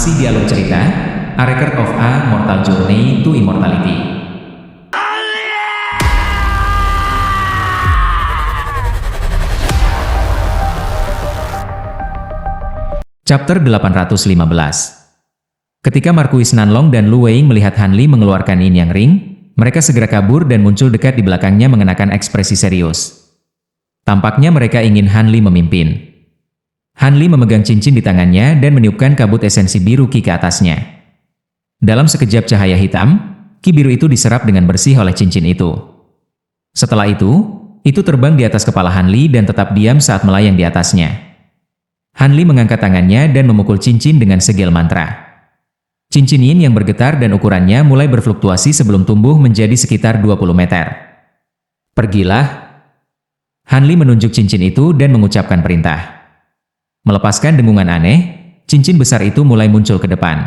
Masih di alur cerita, A Record of a Mortal Journey to Immortality. Chapter 815. Ketika Marquis Nanlong dan Lu Wei melihat Han Li mengeluarkan Yin Yang Ring, mereka segera kabur dan muncul dekat di belakangnya mengenakan ekspresi serius. Tampaknya mereka ingin Han Li memimpin. Han Li memegang cincin di tangannya dan meniupkan kabut esensi biru Qi ke atasnya. Dalam sekejap cahaya hitam, Qi biru itu diserap dengan bersih oleh cincin itu. Setelah itu terbang di atas kepala Han Li dan tetap diam saat melayang di atasnya. Han Li mengangkat tangannya dan memukul cincin dengan segel mantra. Cincin Yin yang bergetar dan ukurannya mulai berfluktuasi sebelum tumbuh menjadi sekitar 20 meter. Pergilah. Han Li menunjuk cincin itu dan mengucapkan perintah. Melepaskan dengungan aneh, cincin besar itu mulai muncul ke depan.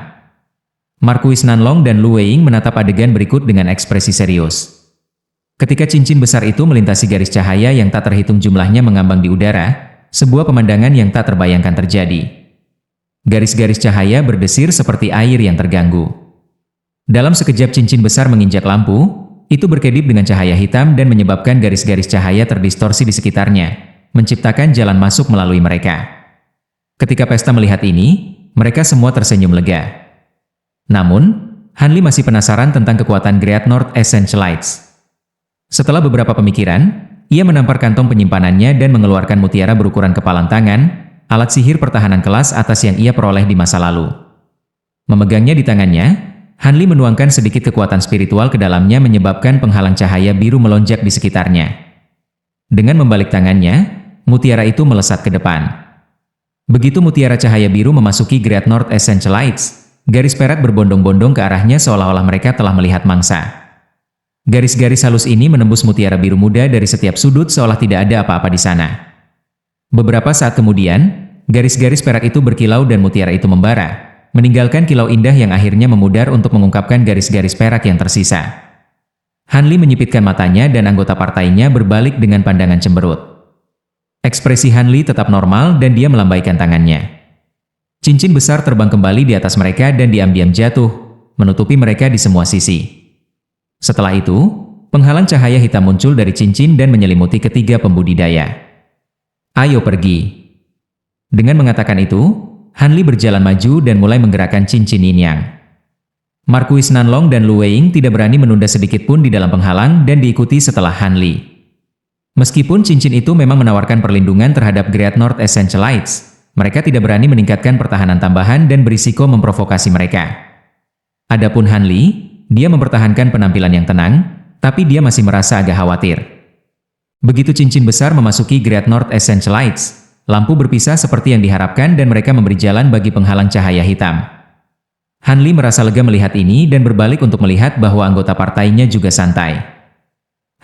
Marquis Nanlong dan Lu Wei menatap adegan berikut dengan ekspresi serius. Ketika cincin besar itu melintasi garis cahaya yang tak terhitung jumlahnya mengambang di udara, sebuah pemandangan yang tak terbayangkan terjadi. Garis-garis cahaya berdesir seperti air yang terganggu. Dalam sekejap cincin besar menginjak lampu, itu berkedip dengan cahaya hitam dan menyebabkan garis-garis cahaya terdistorsi di sekitarnya, menciptakan jalan masuk melalui mereka. Ketika pesta melihat ini, mereka semua tersenyum lega. Namun, Han Li masih penasaran tentang kekuatan Great North Essential Lights. Setelah beberapa pemikiran, ia menampar kantong penyimpanannya dan mengeluarkan mutiara berukuran kepalan tangan, alat sihir pertahanan kelas atas yang ia peroleh di masa lalu. Memegangnya di tangannya, Han Li menuangkan sedikit kekuatan spiritual ke dalamnya menyebabkan penghalang cahaya biru melonjak di sekitarnya. Dengan membalik tangannya, mutiara itu melesat ke depan. Begitu mutiara cahaya biru memasuki Great North Essential Lights, garis perak berbondong-bondong ke arahnya seolah-olah mereka telah melihat mangsa. Garis-garis halus ini menembus mutiara biru muda dari setiap sudut seolah tidak ada apa-apa di sana. Beberapa saat kemudian, garis-garis perak itu berkilau dan mutiara itu membara, meninggalkan kilau indah yang akhirnya memudar untuk mengungkapkan garis-garis perak yang tersisa. Han Li menyipitkan matanya dan anggota partainya berbalik dengan pandangan cemberut. Ekspresi Han Li tetap normal dan dia melambaikan tangannya. Cincin besar terbang kembali di atas mereka dan diam-diam jatuh, menutupi mereka di semua sisi. Setelah itu, penghalang cahaya hitam muncul dari cincin dan menyelimuti ketiga pembudidaya. Ayo pergi. Dengan mengatakan itu, Han Li berjalan maju dan mulai menggerakkan cincin Yin Yang. Marquis Nanlong dan Lu Wei tidak berani menunda sedikit pun di dalam penghalang dan diikuti setelah Han Li. Meskipun cincin itu memang menawarkan perlindungan terhadap Great North Essential Lights, mereka tidak berani meningkatkan pertahanan tambahan dan berisiko memprovokasi mereka. Adapun Han Li, dia mempertahankan penampilan yang tenang, tapi dia masih merasa agak khawatir. Begitu cincin besar memasuki Great North Essential Lights, lampu berpisah seperti yang diharapkan dan mereka memberi jalan bagi penghalang cahaya hitam. Han Li merasa lega melihat ini dan berbalik untuk melihat bahwa anggota partainya juga santai.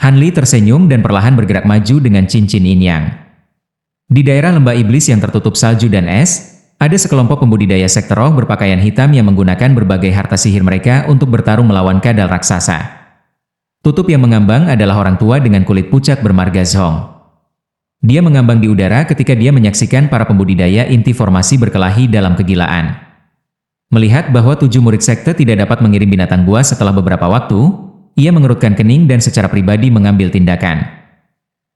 Han Li tersenyum dan perlahan bergerak maju dengan cincin Yin Yang. Di daerah lembah iblis yang tertutup salju dan es, ada sekelompok pembudidaya sekte roh berpakaian hitam yang menggunakan berbagai harta sihir mereka untuk bertarung melawan kadal raksasa. Tutup yang mengambang adalah orang tua dengan kulit pucat bermarga Zhong. Dia mengambang di udara ketika dia menyaksikan para pembudidaya inti formasi berkelahi dalam kegilaan. Melihat bahwa 7 murid sekte tidak dapat mengirim binatang buas setelah beberapa waktu, ia mengerutkan kening dan secara pribadi mengambil tindakan.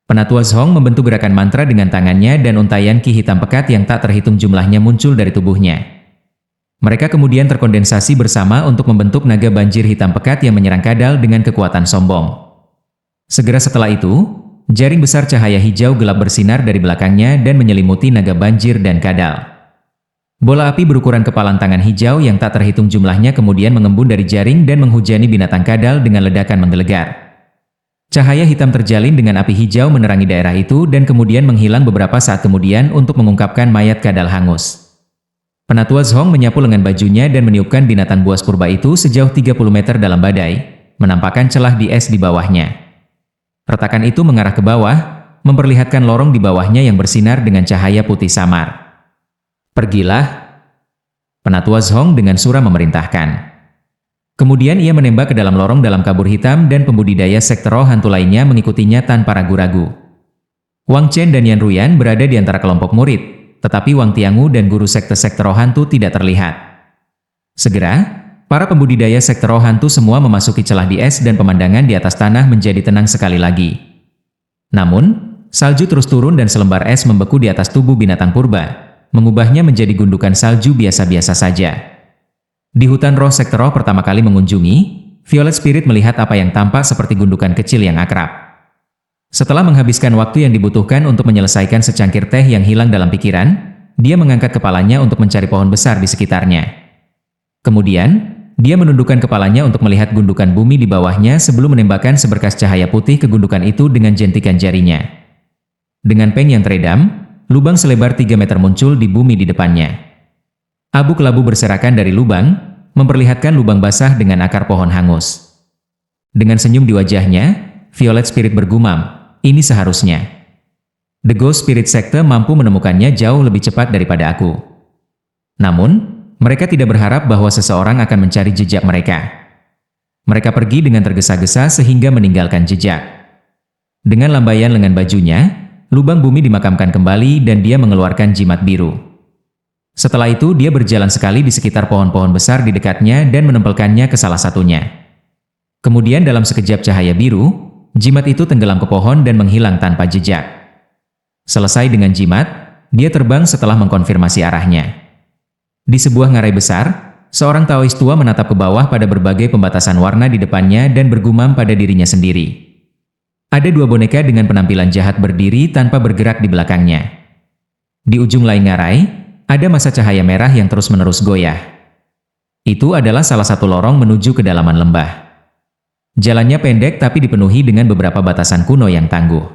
Penatua Zhong membentuk gerakan mantra dengan tangannya dan untayan Qi hitam pekat yang tak terhitung jumlahnya muncul dari tubuhnya. Mereka kemudian terkondensasi bersama untuk membentuk naga banjir hitam pekat yang menyerang kadal dengan kekuatan sombong. Segera setelah itu, jaring besar cahaya hijau gelap bersinar dari belakangnya dan menyelimuti naga banjir dan kadal. Bola api berukuran kepalan tangan hijau yang tak terhitung jumlahnya kemudian mengembun dari jaring dan menghujani binatang kadal dengan ledakan menggelegar. Cahaya hitam terjalin dengan api hijau menerangi daerah itu dan kemudian menghilang beberapa saat kemudian untuk mengungkapkan mayat kadal hangus. Penatua Zhong menyapu lengan bajunya dan meniupkan binatang buas purba itu sejauh 30 meter dalam badai, menampakkan celah di es di bawahnya. Retakan itu mengarah ke bawah, memperlihatkan lorong di bawahnya yang bersinar dengan cahaya putih samar. Pergilah. Penatua Zhong dengan surah memerintahkan. Kemudian ia menembak ke dalam lorong dalam kabur hitam dan pembudidaya sekte roh hantu lainnya mengikutinya tanpa ragu-ragu. Wang Chen dan Yan Ruyan berada di antara kelompok murid, tetapi Wang Tiangu dan guru sekte-sekte roh hantu tidak terlihat. Segera, para pembudidaya sekte roh hantu semua memasuki celah di es dan pemandangan di atas tanah menjadi tenang sekali lagi. Namun, salju terus turun dan selembar es membeku di atas tubuh binatang purba, mengubahnya menjadi gundukan salju biasa-biasa saja. Di hutan roh sekte roh pertama kali mengunjungi, Violet Spirit melihat apa yang tampak seperti gundukan kecil yang akrab. Setelah menghabiskan waktu yang dibutuhkan untuk menyelesaikan secangkir teh yang hilang dalam pikiran, dia mengangkat kepalanya untuk mencari pohon besar di sekitarnya. Kemudian, dia menundukkan kepalanya untuk melihat gundukan bumi di bawahnya sebelum menembakkan seberkas cahaya putih ke gundukan itu dengan jentikan jarinya. Dengan peng yang teredam, lubang selebar 3 meter muncul di bumi di depannya. Abu kelabu berserakan dari lubang, memperlihatkan lubang basah dengan akar pohon hangus. Dengan senyum di wajahnya, Violet Spirit bergumam, "Ini seharusnya. The Ghost Spirit Sekte mampu menemukannya jauh lebih cepat daripada aku." Namun, mereka tidak berharap bahwa seseorang akan mencari jejak mereka. Mereka pergi dengan tergesa-gesa sehingga meninggalkan jejak. Dengan lambaian lengan bajunya, lubang bumi dimakamkan kembali dan dia mengeluarkan jimat biru. Setelah itu dia berjalan sekali di sekitar pohon-pohon besar di dekatnya dan menempelkannya ke salah satunya. Kemudian dalam sekejap cahaya biru, jimat itu tenggelam ke pohon dan menghilang tanpa jejak. Selesai dengan jimat, dia terbang setelah mengkonfirmasi arahnya. Di sebuah ngarai besar, seorang Taois tua menatap ke bawah pada berbagai pembatasan warna di depannya dan bergumam pada dirinya sendiri. Ada 2 boneka dengan penampilan jahat berdiri tanpa bergerak di belakangnya. Di ujung lain ngarai, ada masa cahaya merah yang terus-menerus goyah. Itu adalah salah satu lorong menuju kedalaman lembah. Jalannya pendek tapi dipenuhi dengan beberapa batasan kuno yang tangguh.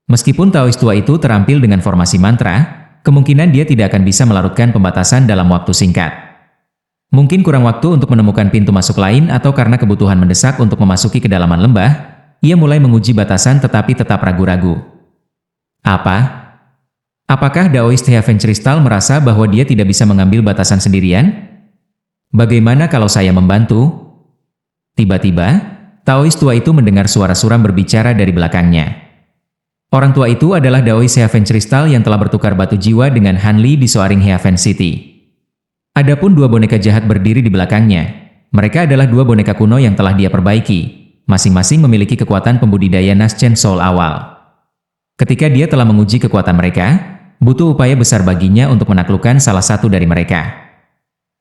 Meskipun Taois tua itu terampil dengan formasi mantra, kemungkinan dia tidak akan bisa melarutkan pembatasan dalam waktu singkat. Mungkin kurang waktu untuk menemukan pintu masuk lain atau karena kebutuhan mendesak untuk memasuki kedalaman lembah, ia mulai menguji batasan tetapi tetap ragu-ragu. Apakah Daoist Heaven Crystal merasa bahwa dia tidak bisa mengambil batasan sendirian? Bagaimana kalau saya membantu? Tiba-tiba, Taois tua itu mendengar suara suram berbicara dari belakangnya. Orang tua itu adalah Daoist Heaven Crystal yang telah bertukar batu jiwa dengan Han Li di Soaring Heaven City. Adapun 2 boneka jahat berdiri di belakangnya. Mereka adalah 2 boneka kuno yang telah dia perbaiki. Masing-masing memiliki kekuatan pembudidaya Naschen Soul awal. Ketika dia telah menguji kekuatan mereka, butuh upaya besar baginya untuk menaklukkan salah satu dari mereka.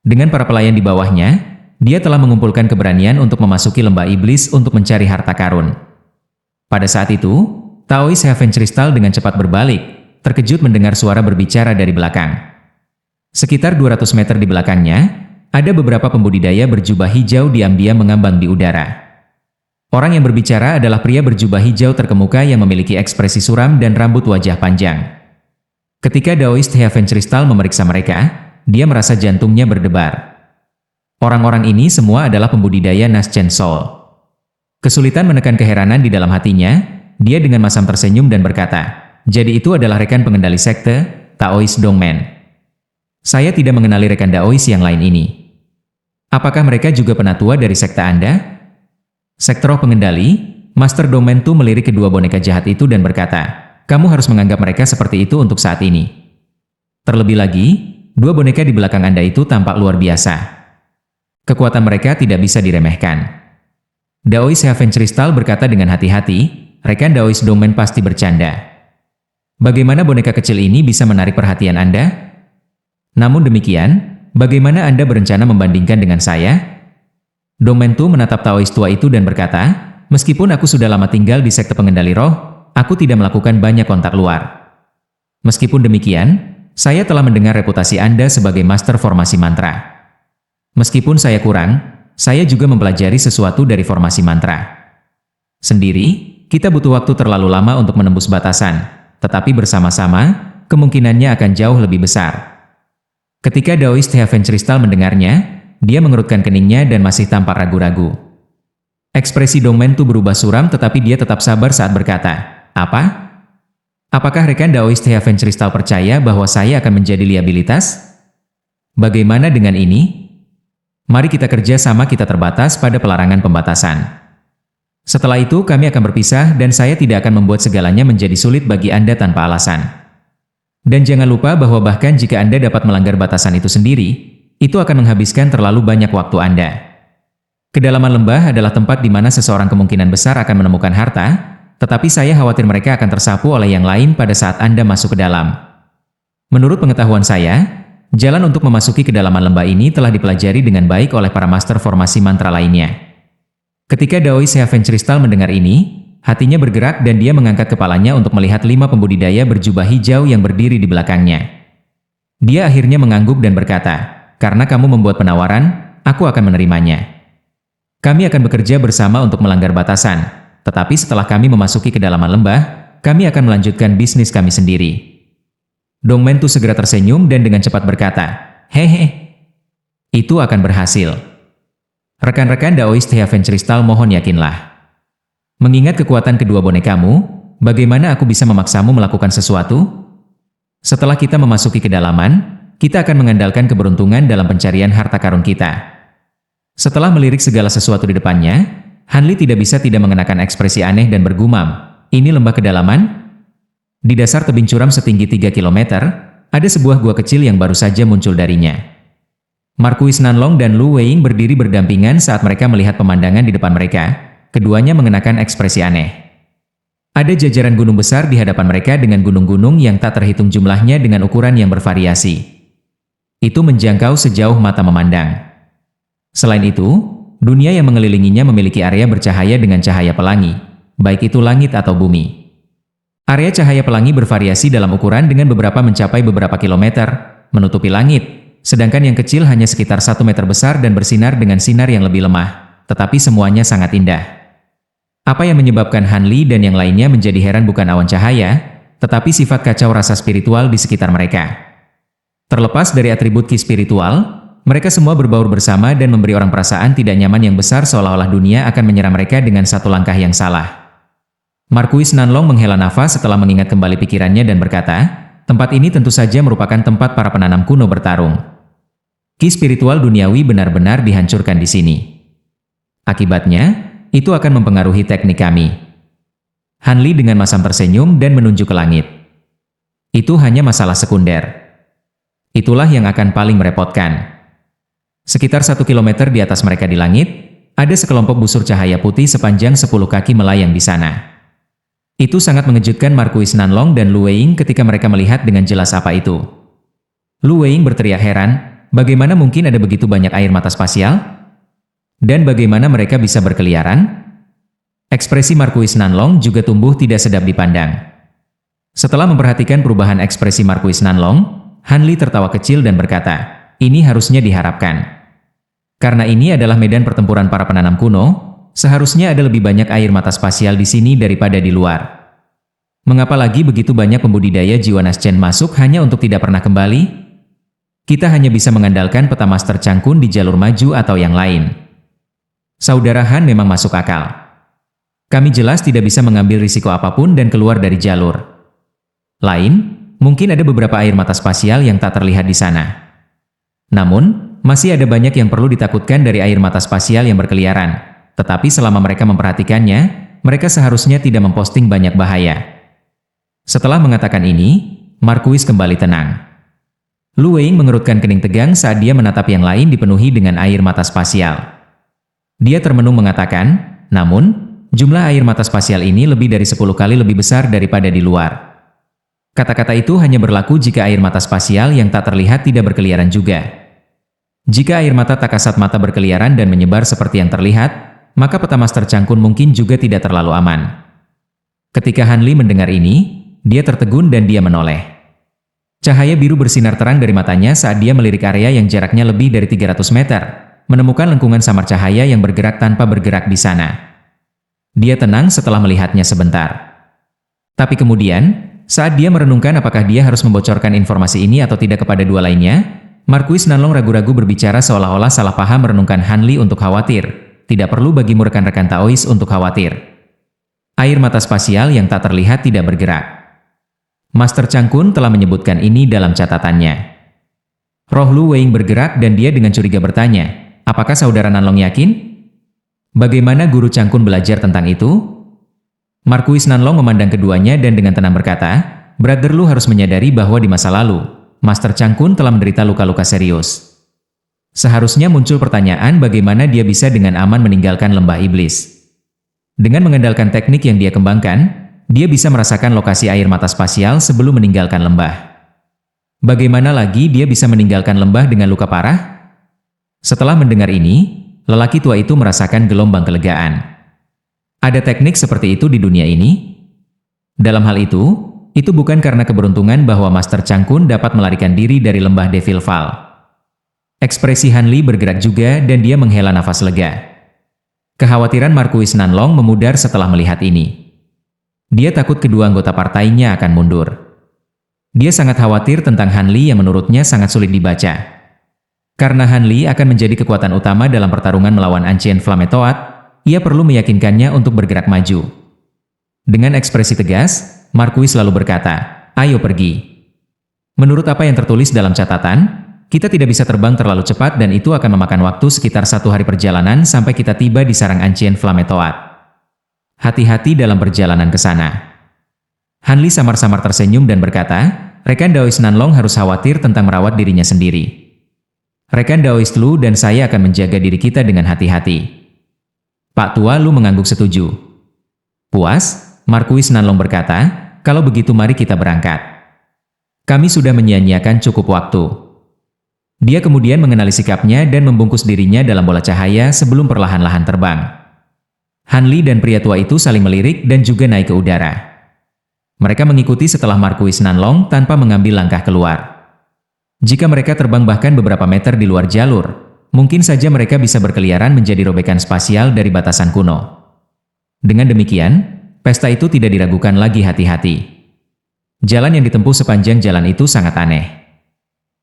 Dengan para pelayan di bawahnya, dia telah mengumpulkan keberanian untuk memasuki lembah iblis untuk mencari harta karun. Pada saat itu, Taoist Heaven Crystal dengan cepat berbalik, terkejut mendengar suara berbicara dari belakang. Sekitar 200 meter di belakangnya, ada beberapa pembudidaya berjubah hijau diam-diam mengambang di udara. Orang yang berbicara adalah pria berjubah hijau terkemuka yang memiliki ekspresi suram dan rambut wajah panjang. Ketika Daoist Heaven Crystal memeriksa mereka, dia merasa jantungnya berdebar. Orang-orang ini semua adalah pembudidaya Naschen Soul. Kesulitan menekan keheranan di dalam hatinya, dia dengan masam tersenyum dan berkata, "Jadi itu adalah rekan pengendali sekte, Taoist Dongmen. Saya tidak mengenali rekan Daoist yang lain ini. Apakah mereka juga penatua dari sekte Anda?" Sekte roh pengendali, Master Dongmen Tu melirik kedua boneka jahat itu dan berkata, "Kamu harus menganggap mereka seperti itu untuk saat ini. Terlebih lagi, 2 boneka di belakang Anda itu tampak luar biasa. Kekuatan mereka tidak bisa diremehkan." Daoist Heaven Crystal berkata dengan hati-hati, "Rekan Daoist Dongmen pasti bercanda. Bagaimana boneka kecil ini bisa menarik perhatian Anda? Namun demikian, bagaimana Anda berencana membandingkan dengan saya?" Dongmen Tu menatap Taoist tua itu dan berkata, "Meskipun aku sudah lama tinggal di sekte pengendali roh, aku tidak melakukan banyak kontak luar. Meskipun demikian, saya telah mendengar reputasi Anda sebagai master formasi mantra. Meskipun saya kurang, saya juga mempelajari sesuatu dari formasi mantra. Sendiri, kita butuh waktu terlalu lama untuk menembus batasan, tetapi bersama-sama, kemungkinannya akan jauh lebih besar." Ketika Daoist Heaven Crystal mendengarnya, dia mengerutkan keningnya dan masih tampak ragu-ragu. Ekspresi Dongmen Tu berubah suram tetapi dia tetap sabar saat berkata, Apakah rekan Daoist Heaven Crystal percaya bahwa saya akan menjadi liabilitas? Bagaimana dengan ini? Mari kita kerja sama, kita terbatas pada pelarangan pembatasan. Setelah itu kami akan berpisah dan saya tidak akan membuat segalanya menjadi sulit bagi Anda tanpa alasan. Dan jangan lupa bahwa bahkan jika Anda dapat melanggar batasan itu sendiri, Itu akan menghabiskan terlalu banyak waktu Anda. Kedalaman lembah adalah tempat di mana seseorang kemungkinan besar akan menemukan harta, tetapi saya khawatir mereka akan tersapu oleh yang lain pada saat Anda masuk ke dalam. Menurut pengetahuan saya, jalan untuk memasuki kedalaman lembah ini telah dipelajari dengan baik oleh para master formasi mantra lainnya. Ketika Daois Heaven Crystal mendengar ini, hatinya bergerak dan dia mengangkat kepalanya untuk melihat 5 pembudidaya berjubah hijau yang berdiri di belakangnya. Dia akhirnya mengangguk dan berkata, "Karena kamu membuat penawaran, aku akan menerimanya. Kami akan bekerja bersama untuk melanggar batasan, tetapi setelah kami memasuki kedalaman lembah, kami akan melanjutkan bisnis kami sendiri." Dongmen Tu segera tersenyum dan dengan cepat berkata, "Hehe, itu akan berhasil. Rekan-rekan Daoist Heaven Crystal, mohon yakinlah. Mengingat kekuatan kedua bonekamu, bagaimana aku bisa memaksamu melakukan sesuatu? Setelah kita memasuki kedalaman, kita akan mengandalkan keberuntungan dalam pencarian harta karun kita." Setelah melirik segala sesuatu di depannya, Hanli tidak bisa tidak mengenakan ekspresi aneh dan bergumam, "Ini lembah kedalaman?" Di dasar tebing curam setinggi 3 km, ada sebuah gua kecil yang baru saja muncul darinya. Marquis Nanlong dan Lu Weiying berdiri berdampingan saat mereka melihat pemandangan di depan mereka. Keduanya mengenakan ekspresi aneh. Ada jajaran gunung besar di hadapan mereka dengan gunung-gunung yang tak terhitung jumlahnya dengan ukuran yang bervariasi. Itu menjangkau sejauh mata memandang. Selain itu, dunia yang mengelilinginya memiliki area bercahaya dengan cahaya pelangi, baik itu langit atau bumi. Area cahaya pelangi bervariasi dalam ukuran dengan beberapa mencapai beberapa kilometer, menutupi langit, sedangkan yang kecil hanya sekitar 1 meter besar dan bersinar dengan sinar yang lebih lemah, tetapi semuanya sangat indah. Apa yang menyebabkan Hanli dan yang lainnya menjadi heran bukan awan cahaya, tetapi sifat kacau rasa spiritual di sekitar mereka. Terlepas dari atribut ki spiritual, mereka semua berbaur bersama dan memberi orang perasaan tidak nyaman yang besar seolah-olah dunia akan menyerang mereka dengan satu langkah yang salah. Marquis Nanlong menghela nafas setelah mengingat kembali pikirannya dan berkata, "Tempat ini tentu saja merupakan tempat para penanam kuno bertarung. Ki spiritual duniawi benar-benar dihancurkan di sini. Akibatnya, itu akan mempengaruhi teknik kami." Hanli dengan masam tersenyum dan menunjuk ke langit. "Itu hanya masalah sekunder. Itulah yang akan paling merepotkan." Sekitar 1 kilometer di atas mereka di langit, ada sekelompok busur cahaya putih sepanjang 10 kaki melayang di sana. Itu sangat mengejutkan Marquis Nanlong dan Lu Weiying ketika mereka melihat dengan jelas apa itu. Lu Weiying berteriak heran, bagaimana mungkin ada begitu banyak air mata spasial? Dan bagaimana mereka bisa berkeliaran? Ekspresi Marquis Nanlong juga tumbuh tidak sedap dipandang. Setelah memperhatikan perubahan ekspresi Marquis Nanlong, Hanli tertawa kecil dan berkata, "Ini harusnya diharapkan. Karena ini adalah medan pertempuran para penanam kuno, seharusnya ada lebih banyak air mata spasial di sini daripada di luar. Mengapa lagi begitu banyak pembudidaya jiwa Naschen masuk hanya untuk tidak pernah kembali? Kita hanya bisa mengandalkan peta Master Changkun di jalur maju atau yang lain." Saudara Han memang masuk akal. Kami jelas tidak bisa mengambil risiko apapun dan keluar dari jalur lain. Mungkin ada beberapa air mata spasial yang tak terlihat di sana. Namun, masih ada banyak yang perlu ditakutkan dari air mata spasial yang berkeliaran. Tetapi selama mereka memperhatikannya, mereka seharusnya tidak memposting banyak bahaya. Setelah mengatakan ini, Marquis kembali tenang. Lu Weiying mengerutkan kening tegang saat dia menatap yang lain dipenuhi dengan air mata spasial. Dia termenung mengatakan, "Namun, jumlah air mata spasial ini lebih dari 10 kali lebih besar daripada di luar." Kata-kata itu hanya berlaku jika air mata spasial yang tak terlihat tidak berkeliaran juga. Jika air mata tak kasat mata berkeliaran dan menyebar seperti yang terlihat, maka peta Master Changkun mungkin juga tidak terlalu aman. Ketika Hanli mendengar ini, dia tertegun dan dia menoleh. Cahaya biru bersinar terang dari matanya saat dia melirik area yang jaraknya lebih dari 300 meter, menemukan lengkungan samar cahaya yang bergerak tanpa bergerak di sana. Dia tenang setelah melihatnya sebentar. Tapi kemudian, saat dia merenungkan apakah dia harus membocorkan informasi ini atau tidak kepada dua lainnya, Marquis Nanlong ragu-ragu berbicara seolah-olah salah paham merenungkan Hanli untuk khawatir. Tidak perlu bagimu rekan-rekan Taois untuk khawatir. Air mata spasial yang tak terlihat tidak bergerak. Master Changkun telah menyebutkan ini dalam catatannya. Roh Lu Weiying bergerak dan dia dengan curiga bertanya, "Apakah saudara Nanlong yakin? Bagaimana guru Changkun belajar tentang itu?" Marquis Nanlong memandang keduanya dan dengan tenang berkata, "Brother Lu harus menyadari bahwa di masa lalu, Master Changkun telah menderita luka-luka serius. Seharusnya muncul pertanyaan bagaimana dia bisa dengan aman meninggalkan lembah iblis. Dengan mengandalkan teknik yang dia kembangkan, dia bisa merasakan lokasi air mata spasial sebelum meninggalkan lembah. Bagaimana lagi dia bisa meninggalkan lembah dengan luka parah? Setelah mendengar ini, lelaki tua itu merasakan gelombang kelegaan. Ada teknik seperti itu di dunia ini? Dalam hal itu bukan karena keberuntungan bahwa Master Chang Kun dapat melarikan diri dari lembah Devil Val. Ekspresi Han Li bergerak juga dan dia menghela nafas lega. Kekhawatiran Markuis Nanlong memudar setelah melihat ini. Dia takut kedua anggota partainya akan mundur. Dia sangat khawatir tentang Han Li yang menurutnya sangat sulit dibaca. Karena Han Li akan menjadi kekuatan utama dalam pertarungan melawan Ancient Flame Toad, ia perlu meyakinkannya untuk bergerak maju. Dengan ekspresi tegas, Markuis lalu berkata, "Ayo pergi." Menurut apa yang tertulis dalam catatan, kita tidak bisa terbang terlalu cepat dan itu akan memakan waktu sekitar 1 hari perjalanan sampai kita tiba di sarang Ancient Flame Toad. Hati-hati dalam perjalanan ke sana. Han Li samar-samar tersenyum dan berkata, rekan Daoist Nanlong harus khawatir tentang merawat dirinya sendiri. Rekan Daoist Lu dan saya akan menjaga diri kita dengan hati-hati. Pak Tua Lu mengangguk setuju. Puas, Markuis Nanlong berkata, kalau begitu mari kita berangkat. Kami sudah menyia-nyiakan cukup waktu. Dia kemudian mengenali sikapnya dan membungkus dirinya dalam bola cahaya sebelum perlahan-lahan terbang. Han Li dan pria tua itu saling melirik dan juga naik ke udara. Mereka mengikuti setelah Markuis Nanlong tanpa mengambil langkah keluar. Jika mereka terbang bahkan beberapa meter di luar jalur, mungkin saja mereka bisa berkeliaran menjadi robekan spasial dari batasan kuno. Dengan demikian, pesta itu tidak diragukan lagi hati-hati. Jalan yang ditempuh sepanjang jalan itu sangat aneh.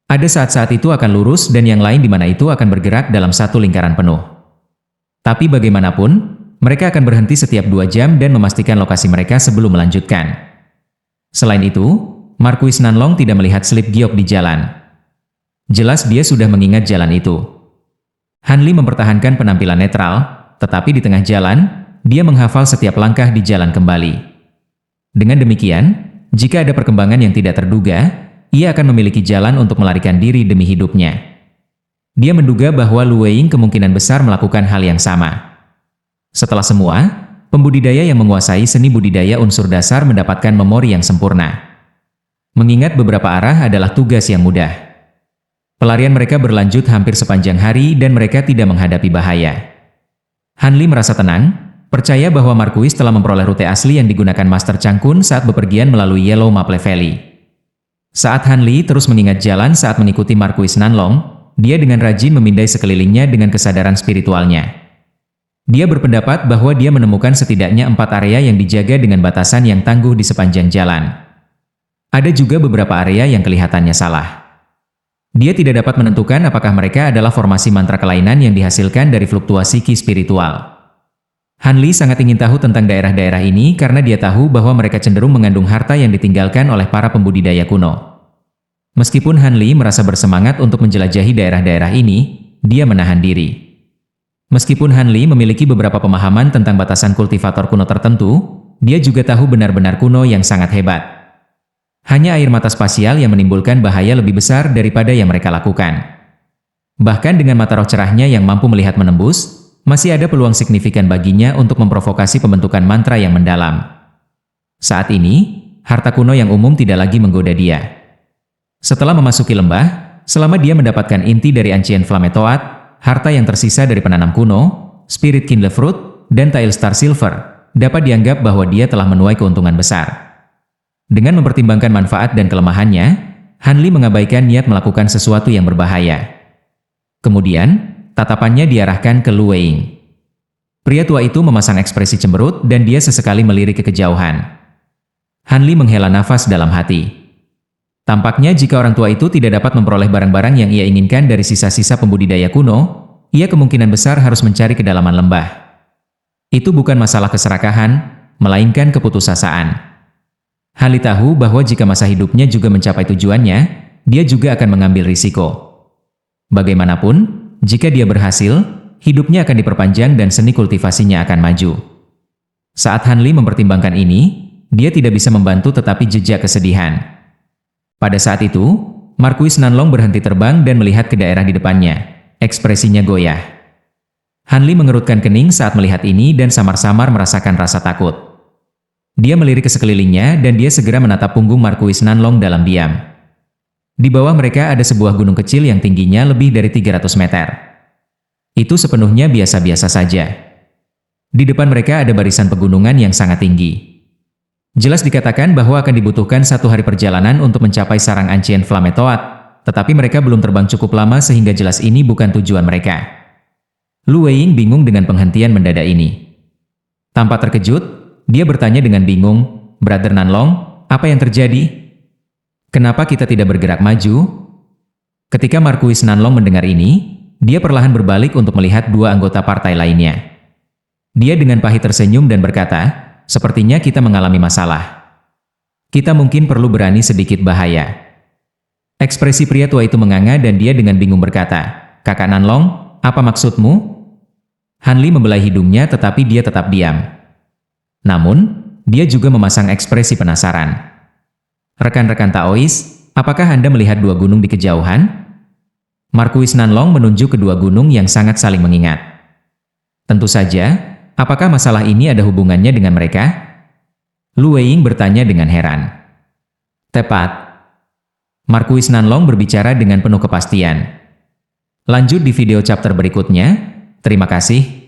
Ada saat-saat itu akan lurus dan yang lain di mana itu akan bergerak dalam satu lingkaran penuh. Tapi bagaimanapun, mereka akan berhenti setiap 2 jam dan memastikan lokasi mereka sebelum melanjutkan. Selain itu, Markuis Nanlong tidak melihat slip giok di jalan. Jelas dia sudah mengingat jalan itu. Han Li mempertahankan penampilan netral, tetapi di tengah jalan, dia menghafal setiap langkah di jalan kembali. Dengan demikian, jika ada perkembangan yang tidak terduga, ia akan memiliki jalan untuk melarikan diri demi hidupnya. Dia menduga bahwa Lu Weiying kemungkinan besar melakukan hal yang sama. Setelah semua, pembudidaya yang menguasai seni budidaya unsur dasar mendapatkan memori yang sempurna. Mengingat beberapa arah adalah tugas yang mudah. Pelarian mereka berlanjut hampir sepanjang hari dan mereka tidak menghadapi bahaya. Han Li merasa tenang, percaya bahwa Markuis telah memperoleh rute asli yang digunakan Master Chang Kun saat bepergian melalui Yellow Maple Valley. Saat Han Li terus mengingat jalan saat mengikuti Markuis Nanlong, dia dengan rajin memindai sekelilingnya dengan kesadaran spiritualnya. Dia berpendapat bahwa dia menemukan setidaknya 4 area yang dijaga dengan batasan yang tangguh di sepanjang jalan. Ada juga beberapa area yang kelihatannya salah. Dia tidak dapat menentukan apakah mereka adalah formasi mantra kelainan yang dihasilkan dari fluktuasi ki spiritual. Han Li sangat ingin tahu tentang daerah-daerah ini karena dia tahu bahwa mereka cenderung mengandung harta yang ditinggalkan oleh para pembudidaya kuno. Meskipun Han Li merasa bersemangat untuk menjelajahi daerah-daerah ini, dia menahan diri. Meskipun Han Li memiliki beberapa pemahaman tentang batasan kultivator kuno tertentu, dia juga tahu benar-benar kuno yang sangat hebat. Hanya air mata spasial yang menimbulkan bahaya lebih besar daripada yang mereka lakukan. Bahkan dengan mata roh cerahnya yang mampu melihat menembus, masih ada peluang signifikan baginya untuk memprovokasi pembentukan mantra yang mendalam. Saat ini, harta kuno yang umum tidak lagi menggoda dia. Setelah memasuki lembah, selama dia mendapatkan inti dari Ancient Flame Toad, harta yang tersisa dari penanam kuno, Spirit Kindle Fruit, dan Tail Star Silver, dapat dianggap bahwa dia telah menuai keuntungan besar. Dengan mempertimbangkan manfaat dan kelemahannya, Han Li mengabaikan niat melakukan sesuatu yang berbahaya. Kemudian, tatapannya diarahkan ke Lu Weiying. Pria tua itu memasang ekspresi cemberut dan dia sesekali melirik ke kejauhan. Han Li menghela nafas dalam hati. Tampaknya jika orang tua itu tidak dapat memperoleh barang-barang yang ia inginkan dari sisa-sisa pembudidaya kuno, ia kemungkinan besar harus mencari kedalaman lembah. Itu bukan masalah keserakahan, melainkan keputusasaan. Han Li tahu bahwa jika masa hidupnya juga mencapai tujuannya, dia juga akan mengambil risiko. Bagaimanapun, jika dia berhasil, hidupnya akan diperpanjang dan seni kultivasinya akan maju. Saat Han Li mempertimbangkan ini, dia tidak bisa membantu tetapi jejak kesedihan. Pada saat itu, Markuis Nanlong berhenti terbang dan melihat ke daerah di depannya. Ekspresinya goyah. Han Li mengerutkan kening saat melihat ini dan samar-samar merasakan rasa takut. Dia melirik ke sekelilingnya dan dia segera menatap punggung Markuis Nanlong dalam diam. Di bawah mereka ada sebuah gunung kecil yang tingginya lebih dari 300 meter. Itu sepenuhnya biasa-biasa saja. Di depan mereka ada barisan pegunungan yang sangat tinggi. Jelas dikatakan bahwa akan dibutuhkan 1 hari perjalanan untuk mencapai sarang Ancien Flametoad, tetapi mereka belum terbang cukup lama sehingga jelas ini bukan tujuan mereka. Lu Weiying bingung dengan penghentian mendadak ini. Tanpa terkejut, dia bertanya dengan bingung, "Brother Nanlong, apa yang terjadi? Kenapa kita tidak bergerak maju?" Ketika Markuis Nanlong mendengar ini, dia perlahan berbalik untuk melihat 2 anggota partai lainnya. Dia dengan pahit tersenyum dan berkata, "Sepertinya kita mengalami masalah. Kita mungkin perlu berani sedikit bahaya." Ekspresi pria tua itu menganga dan dia dengan bingung berkata, "Kakak Nanlong, apa maksudmu?" Han Li membelai hidungnya tetapi dia tetap diam. Namun, dia juga memasang ekspresi penasaran. "Rekan-rekan Taois, apakah Anda melihat 2 gunung di kejauhan?" Markuis Nanlong menunjuk kedua gunung yang sangat saling mengingat. "Tentu saja, apakah masalah ini ada hubungannya dengan mereka?" Lu Weiying bertanya dengan heran. "Tepat." Markuis Nanlong berbicara dengan penuh kepastian. Lanjut di video chapter berikutnya. Terima kasih.